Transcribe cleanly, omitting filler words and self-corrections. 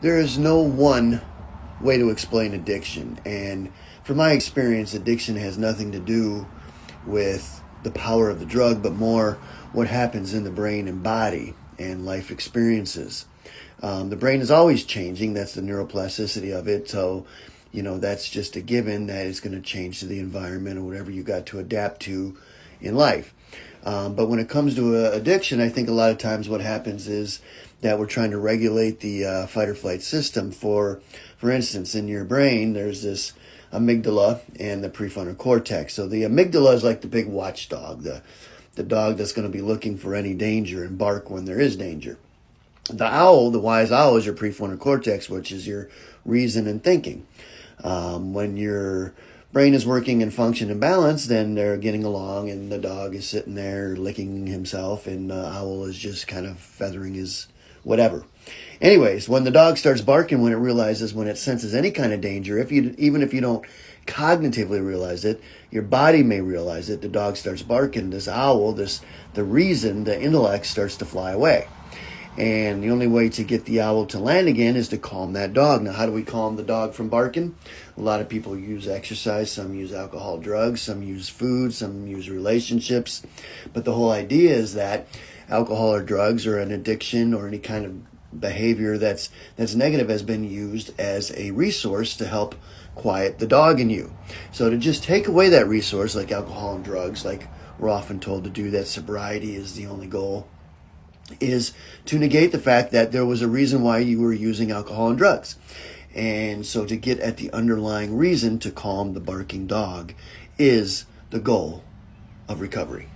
There is no one way to explain addiction. And from my experience, addiction has nothing to do with the power of the drug, but more what happens in the brain and body and life experiences. The brain is always changing. That's the neuroplasticity of it. So, that's just a given that it's going to change to the environment or whatever you got to adapt to in life. But when it comes to addiction, I think a lot of times what happens is that we're trying to regulate the fight or flight system. For instance, in your brain, there's this amygdala and the prefrontal cortex. So the amygdala is like the big watchdog, the dog that's going to be looking for any danger and bark when there is danger. The owl, the wise owl, is your prefrontal cortex, which is your reason and thinking. When your brain is working and function and balance, then they're getting along, and the dog is sitting there licking himself, and the owl is just kind of feathering his whatever. Anyways, when the dog starts barking, when it senses any kind of danger, even if you don't cognitively realize it, your body may realize it. The dog starts barking. This owl, the reason, the intellect starts to fly away. And the only way to get the owl to land again is to calm that dog. Now, how do we calm the dog from barking? A lot of people use exercise. Some use alcohol, drugs. Some use food. Some use relationships. But the whole idea is that alcohol or drugs or an addiction or any kind of behavior that's negative has been used as a resource to help quiet the dog in you. So to just take away that resource, like alcohol and drugs, like we're often told to do, that sobriety is the only goal, is to negate the fact that there was a reason why you were using alcohol and drugs. And so to get at the underlying reason to calm the barking dog is the goal of recovery.